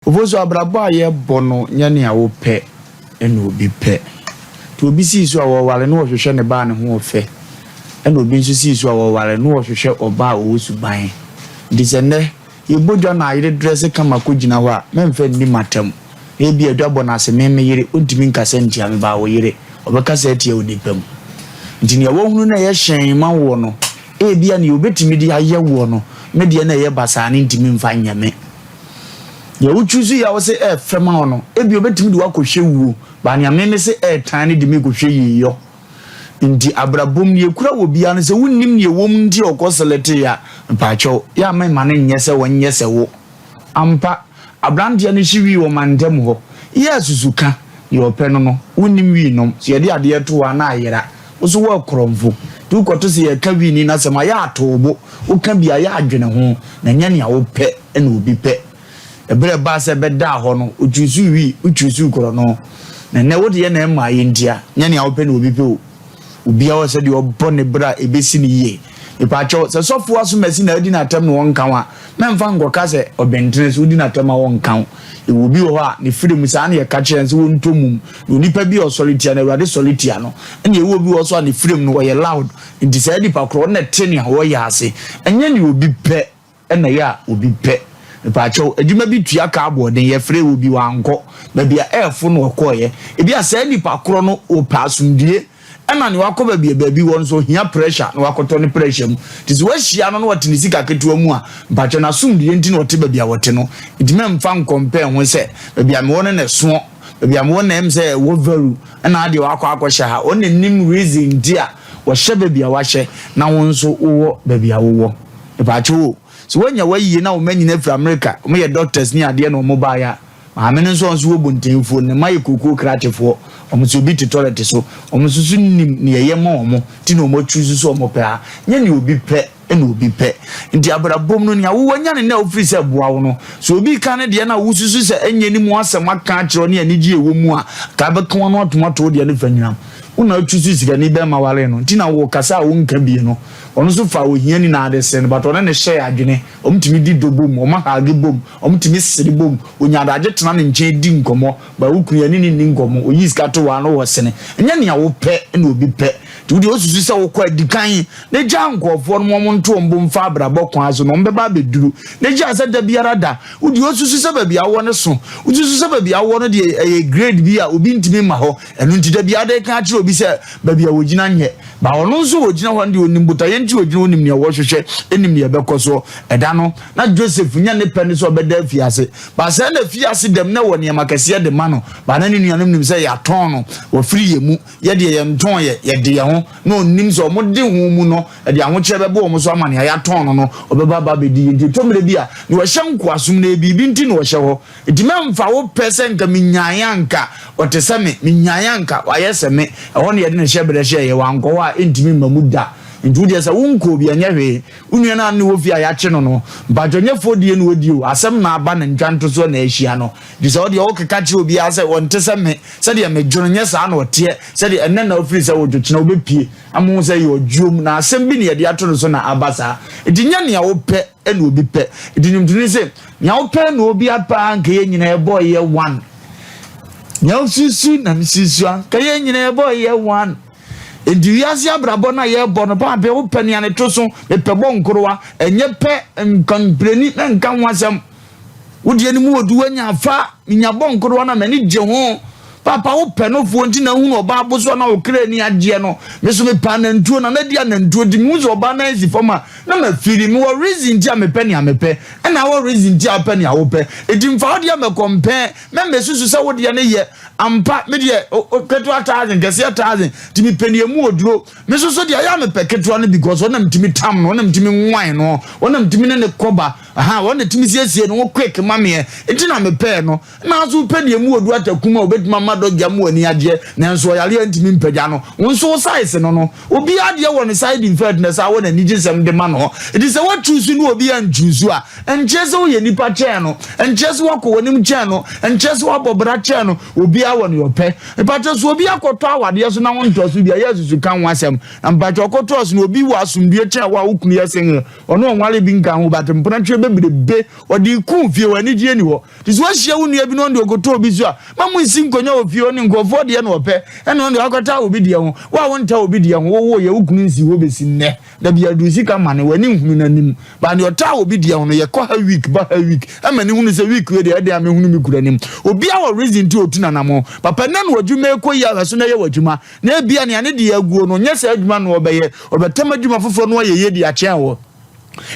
Ofosu abrabo aye bono nyane a wo pe ena obi pe to obi si so awowale no hwehwe ne ba ne ho ofe ena obi nso si so awowale no hwehwe oba wo suban disene yebodwa na ayire dress kama ko gina ho a memfa ni matam e bi adwabo na ase meme yire ontimi nkasa ntia me ba wo yire obekasa etia odipam ntini ya wo hunu na ye hyen ma wo no e bia ne obetimi di aye wo no me de na ye basa ne ntimi mfa nyame ya uchuzu ya wose fema ono ebi obetimi di wakohwe wuo ba nya me se tan ne di me kohwe yiyo ndi abrabom ne ekura wo bia no se wonnim ne wom ndi okoselete ya mpacho ya me ne nyese wonyese wo ampa abrande ne hyiwi wo mandem ho ya susuka ye openo no wonnim wi nom se ye ade to wa na ayera wo wo kromfo du koto se ye ka wi ni na se ma ya atobo wo ka bia ya adwene ho na nya ne a wo pe na obi pe ebere ba se beda ho no ojusu wi ujusu koro no na wo de na ma yindia nya ne a wo pe na obi pe o obi a wo se de obone bra ebesi ni ye ipacho se sofu aso masi na adi na atam no won kan a memfa ngoka se obentene so odi na atam a won kan e wo bi ho a ne freedom sa na ye ka kire se won tomum no nipa bi o solitaire na urade solitaire no ene e wo bi wo so a ne freedom no ye loud nti se adi pa kro na tene a wo ya ase enye ne obi pe ena ya obi pe ipacho adwuma bi tua ka aboden ye frɛ wo bi wanko ba bia elfo no okoye e bia se adi pa kro no o pasundie ena ne wakoba bia won so hia pressure na wakoto ne pressure mu tisi wahia no no watini sika ketewa mu a mpacho na sumdie nti na wote ba bia wote no itime mfa compare ho se ba bia me won ne so ba bia me won na em se wo varu ena ade akwa ha on nim reason dia wo hye ba bia wa hye na won so wo ba bia wo mpacho so wanya wayi na wo manyina fra America wo ye doctors ni ade na wo ba ya ma me nso wo buntenfo ne mai kokoko kratefo omuso bi toilet so omususu nim ne ye ma omo ti no mo chusu so omo pe a nya ne obi pe ena obi pe ndi abrabom no ne a wo wanya ne na ofiri se boa wo no so obi ka ne de na wo susu se enye ni mu asem aka kire ne anigi ewo mu a ka be kan no tomato de ne fanyam una chusu sika ni be ma wale no ti na wo kasa wo nka bi no ono so fa wo hia ni na ade se no but ono ne share adwene omtimi di dobom o ma ha ge bom omtimi siri bom onya adaje tena ne nche di nkomo ba wukuru ani ni nkomo oyi sika to wa no wo sene enya ne a wo pe na obi pe ti wo susu se wo kwa dikan ne ja nkofo no mo nto mbom fa abrabo kwa aso no mbeba beduru ne ja se da biara da wo susu se ba bia wo ne so wo susu se ba bia wo no de grade bia obi ntimi ma ho enu nti da bia da ka kire obi se ba bia wo gina nye ba ono nso wo gina ho ndi onim buta ye nti wo gina onim ne wo hwehwe enim ne bekoso eda no na Joseph nya ne pene so beda fiase ba se na fiase dem na wo ne makase de ma no ba na ne nuanom nim se ya ton no wo firi ye mu ye de ye nton ye de ye ho na onim so mo de hu mu no e de aho kire bebo mo so amane ya ton no obeba ba bedi nti tomre bia ne wo hye nkoasum na bibi nti ne wo hye ho enti memfa wo pese nka minyanyanka otesame minyanyanka wayeseme e ho ne ye de ne hye bere hye ye wanko wa entimi mamuda ntu de sa wonko bi anya hwe unua na ne wo fi ayache no no badwonyefo die no odi o asem na aba na ntwanto so na ahia no di sa odi o keka che obi ase wonte se me se de me dwonye sa na ote se de enne na ofiri se wodwokina obepie amu se ye odwom na asem bi ne ye de ato no so na abasa edinya ne a wo pe ena obi pe edinyum tuni se nya wo pe na obi apa nka ye nyina ye boy ye one nya susu na susu ka ye nyina ye boy ye one ndi yasi abrabo na ye bo no pa be wo pani ane to so me pe bo nkorowa enye pe nkanpreni na nkan wasem wodi ani mu odu anya afa nya bo nkorowa na mani je ho papa wo pe no fo nti na hu no ba aboso na wo kra ni agye no me so me pa na ntuo na na dia na ntuo di mu zo ba na esi foma na ma firi me wo reason ti amepe ni amepe na wo reason ti ape ni awo pe edi mfa wo dia me compare me susu se wo dia ne ye ampa me dia ketu 1000 gese 1000 ti mi peni emu oduro me susu dia ya me pe ketu no because wona mtimi tam no wona mtimi nwan no wona mtimi ne koba aha wona timi siesie no quick mame enti na me pe no na so pe ni emu oduro atakuma obetima ma do gyamu ani ade na nso yale antimi mpagya no nso size no obi ade wɔ ne side effect na sa wɔ na ni gisem de ma no it is what choose no obi an choose a enchese wo ye nipa kyɛn no enchese wo kɔ wonim kyɛn no enchese wo bobra kyɛn no obi a wɔ ne yɔpɛ mpacho so obi akɔtɔ awade so na won tɔ so bia yesu kan wasɛm mpacho akɔtɔ so no obi wɔ asomdue kyɛn wa wokunu yɛsen ɔno ɔnwale bi nkan ho batem mpratwe bebrebe ɔde ku fie wani die ni hɔ this was share wo nua bi no de okɔtɔ obi so a mamu nsi nkonya ofie oni nkɔfo de no ɔpɛ ɛna ɔde akɔtɔ obi de ho wa wonta obi de ho wo ye wokunu nsi wo besi nnɛ da bia du sika mane wani nhunu nanim ba ne ɔta obi de ho no ye kɔ ha week ba ha week ama ne hunu sɛ week we de ade amehunu mi kura nim obi a wɔ reason ti otuna namo papa na no adwuma ekɔ ya so na ye wadwuma na bia ne ane de aguo no nyɛ sɛ adwuma no ɔbɛyɛ ɔbɛtam adwuma foforo no ye ye de akyɛn wɔ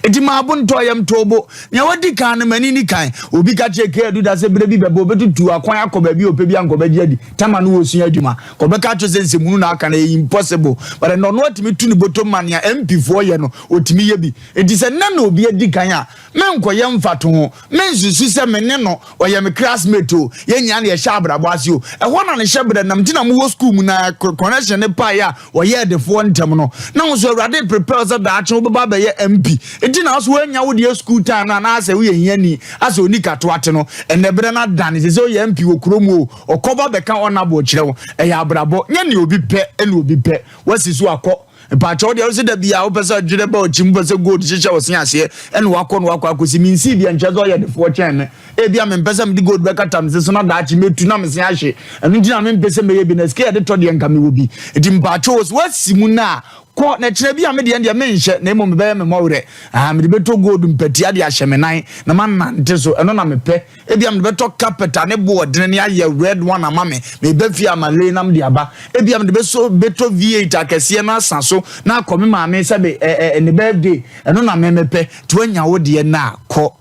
eti ma abunto yam tobo nya wadi kan mani ni kan obi ka cheke edu da se bere bi bebo betutu akwan akoba bi ope bi ankoba di adi tama no osun adwuma ko be ka cho se nsemu na aka na impossible but no otimi tu ni bottom man ya MP4 ye no otimi ye bi eti se na na obi adi kan a menko ye mfato ho mensusu se mene no oye me classmate o ye nya na ye sha abrabo ase o e ho na ne hyebere nam tina mo school mu na connection ne pa ya oye de fo ntem no na wo so awrade prepare so da ache wo baba be ye MP enti na so anya wo de school time na ase wo ye hiani ase oni kato ate no enebere na dan se so ye MP wo kromu o okoba be ka onabo kire wo e ya abrabo nya ne obi pe ene obi pe wasi so akọ mpacho de so da bia wo pese adwire ba ochim pese gold chiche wo sen ase ene wakọ no wakọ akosi minsi bia nchezo ye de fo chen ne e bia me pese me de gold be katam se so na da achi metu na me sen ahye enu dina me pese me ye bi na ske de to de nka me wo bi edi mpacho wasi mu na ko na kire bia me de me nhye na emo me be me mowre me de beto gold mpati ade ahye me nan na man nante so eno na me pe e bia me de beto carpet ne board ne aye red one ama me be fi amale nam de aba e bia me de beto V8 akese na asanso na akome maame se be ne birthday eno na me pe to anya wo de na akọ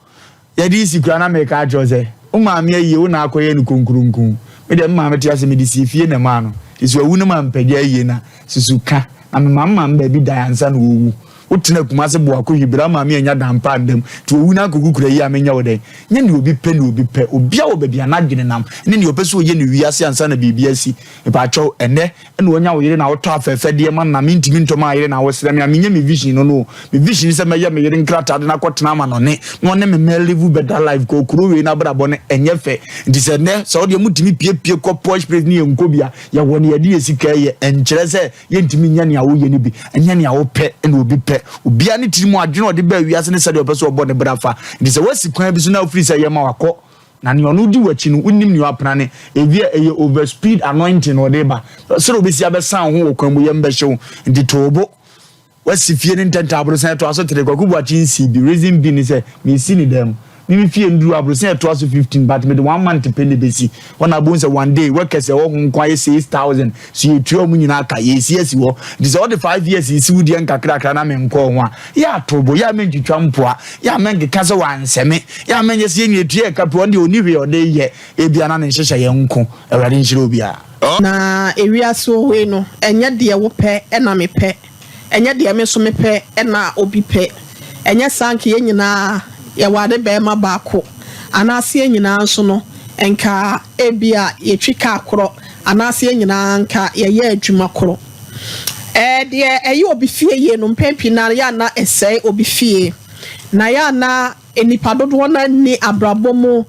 ya di sikura na me ka jose o maame ayi wo na akoye ne konkurunkun me de maame te ase me di sifie na ma no isu awu na ma mpade ayi na susuka amama mba bi dayansa no wu wotena kuma se bo akọ hibira maame anya dampa ndam to wu na kokukura yi amenya wo den nya ne obi pe obi a wo ba bia na dwene nam ne ne opese wo ye ne wiase ansa na bibia asi pa acho ene onya wo yire na wo to afefe de ma na mintimi ntoma yire na wo sere me amenya me vision no me vision se me ye me yire nkrata de na kotena ma no ne me live better life ko kuro we na brabo ne enye fe ndi se ne so de mutimi pie ko posh place ne enko bia ya wo ne ye de esika ye enkyere se ye ntimi nya ne awo ye ne bi enya ne awo pe ene obi pe obia ne tiri mu adwene ode ba wiase ne sade opeso obo ne brafa ndi se wasi kwan bi so na ofiri se ye ma wakọ na ne onu di wachi no unim ni apana ne evia eye over speed anointing ode ba so obesi abesan ho okwan mu ye mbehyew ndi tobo wasi fie ne ntenta abro san to aso tere kwaku buachi nsi bi reason bi ni se me si ni dem mi fie nduru abro san to aso 15 but me the 1 month pay besi ona bo say one day work kese wo nkwa ye 6000 so you tuo mu nyina aka ye si wo this all the 5 years isi wudi nkakra na me nkọ ho a ya tobo ya me ntwitwa mpoa ya me nkeka se wanseme ya me nyese ye nwetu e kapo onde oni hwe ode ye ebia na ne nhyehyɛ ye nko awurade nhyire obia na ewia so we no enye de wo pɛ na me pɛ enye de me so me pɛ na obi pɛ enye sanke ye nyina ya wade be ma baako anase nyina nso no enka ebia ye twika akoro anase nyina nka ye ye adwuma koro de eye obi fie ye no mpempi na ya na esai obi fie na ya na enipa dodo na ni abrabomu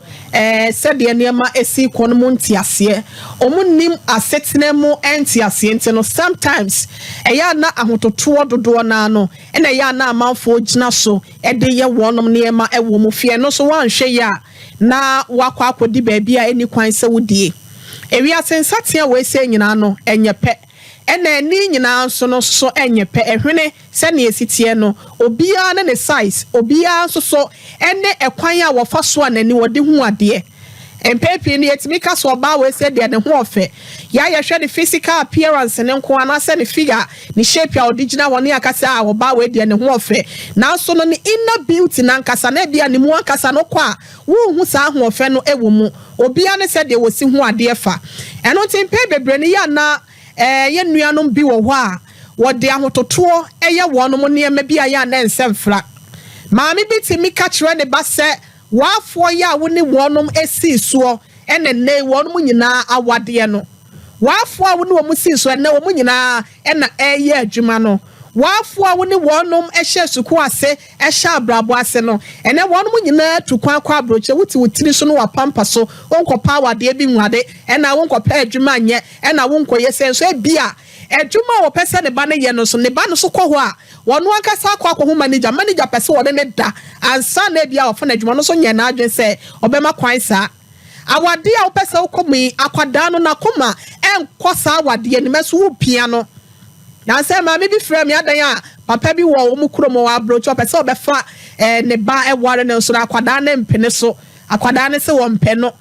sede niema esi kono mu ntiase omunnim asetene mu ntiase ntino sometimes eya na ahototo dodo na no ena ya na amanfo gina so ede ye wonom niema ewo mu fie no so wanhwe ya na wakwa akodi baabi a eni kwan se wodie ewi asensatia we se nyina no enyepe ena ni nyina nso no so enyepe ehwene se na esitie no obia na ne size obia nso so ene ekwan a wofa so anani wode hu ade empepi ni etimi ka so ba we se de ne ho ofe ya hwe the physical appearance ne nko ana se ne figure ne shape a original woni akasa a wo ba we de ne ho ofe na so no ne inner beauty na nkasa na dia ne mu akasa no kwa wo hu sa ho ofe no ewo mu obia ne se de wo si hu ade fa eno timpe bebre ne ya na ye nuanom bi wo ho a wo de ahototo eye wonom ne ema bi aya na nsɛmfra maami bi timi ka kire ne ba se wafo ya wo ne wonom esi suo ene ne won mu nyina awade no wafo a wo ne wo mu sin so ene wo mu nyina ena eye adwuma no wafo a wo ne wonom ehye suku ase ehye abrabo ase no ene wonom nyina tukwan kwa abroche wuti wutiri so no wapampa so wonkopa awade bi nwade ena wonkopa adwuma nye ena wonkoye senso ebia adwuma wo pese ne ba ne ye no so ne ba no so kɔ ho a wono ankasa akɔ ho manager pese wo ne da ansa na ebia wo fa na adwuma no so nye na adwen se obema kwan saa awade a wo pese wo komi akwada no na koma enkɔ saa awade ne meso wo pia no na say ma me bi frɛ me adan a papa bi wo mu kuro mo wa broach pese obefa ne ba eware ne so akwada na mpene so akwada ne se wo mpe no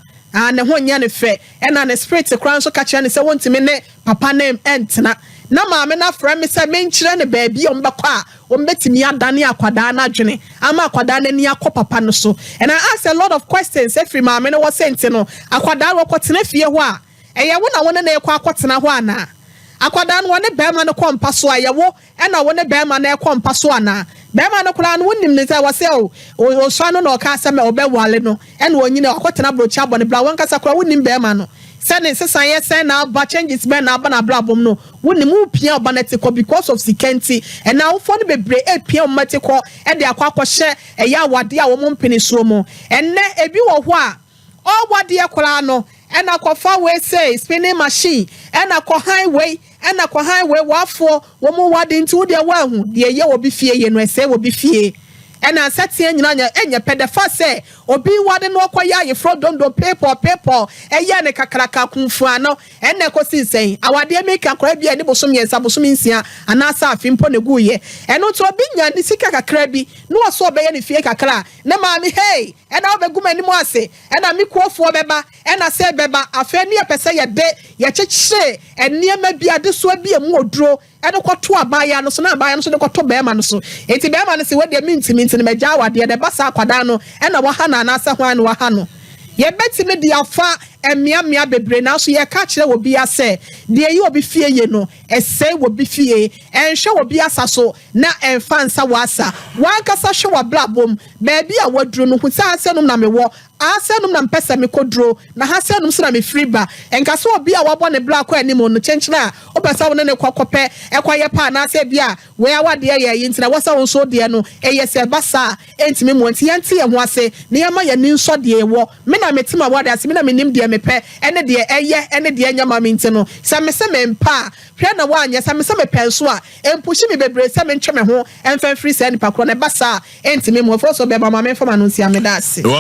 ne ho nya ne fɛ ɛna ne spirit kran so ka kyerɛ ne sɛ wontimi ne papa ne entena na maame na frɛ me sɛ menkyerɛ ne baabi a ombɛkɔ a ombetimi adane akwada na adwene ama akwada na ni akɔ papa no so. And I asked a lot of questions every maame no was sent no akwada wo kɔtena fie ho a ɛyɛ wo na wo ne na ɛkɔ akɔtena ho ana akwada no wo ne bɛrima no kɔ mpa so a yɛwo ɛna wo ne bɛrima na ɛkɔ mpa so ana bɛrima no kura no wonim ne sɛ wɔsɛ o so no na ɔka asɛm ɔbɛwale no ɛna onyine ɔkɔtena brocha bɔ ne bra wɔn kasa kura wonim bɛrima no sɛ ne sesan yɛ sɛ na ba changes bɛ na aba na bra bom no wonim wo pia ɔba na te kɔ because of security ɛna awofo no bebre epia ɔma te kɔ ɛde akɔ akɔhyɛ ɛyɛ awade a wɔn mpene so mu ɛnɛ ebi wɔ hɔ a ɔwade akora no ɛna kɔfa we say spinning machine ɛna kɔ highway ɛna kɔ highway wafo wo mu wade nti wo de wa hu de ye wo bi fie ye no ɛsɛ wo bi fie ɛna satie nyina nya enye pedefa sɛ obi wade no kɔya ye fro dondo paper ɛyɛ ne kakraka kunfua no ɛna kɔsi sɛn awade make akora bia ne bosom yɛnsa bosom nsia anasa afimpo ne guye ɛno to obi nya ne sika kakra bi no so obɛyɛ ne fie kakra ne maami hey ɛna obɛgum ani mu ase ɛna me kuofo bɛba ɛna sɛ bɛba afɛ ne yɛpɛsɛ yɛde yɛkyekyere ɛniema bia de so bia mu oduro ɛde kɔto abaya no so na abaya no so de kɔto bɛɛma no so enti bɛɛma no se wede mintimi ntini megya awade de basa akwada no ɛna waha na anasa hwan no waha no yɛbɛtimi de afa emiamia bebre na so yɛka kyerɛ wo bia sɛ de yi obi fie ye no ɛsɛ wo bi fie ɛnhwɛ wo bia sa so na ɛmfa nsa wasa wankasa hwɛ wa blabom baabi a waduro no hu sɛ asɛnum na mewɔ asɛnum na mpɛsɛ me koduro na hasɛnum so na me friba ɛnkasa obi a wabɔ ne bla kɔ anim no kyenkyena a obɛsa wo ne kɔkɔpɛ ɛkɔyɛ pa na sɛ bia we awade yɛ yi ntina wasa wo so de no ɛyɛ sɛ basa ɛntimi mu nti yɛnte yɛ ho ase ne yɛma yɛ ni nsɔ de ɛwɔ me na metima wade ase me na menim de mepɛ ene de ɛyɛ ene de anya ma minti no sɛ me se me mpa hwɛ na wanyɛ sɛ me se me pɛ so a empushi me bebre sɛ me ntwe me ho emfa free sɛ nipa kro ne basa ɛntimi mu fo so be mama me fama no nsia me da ase.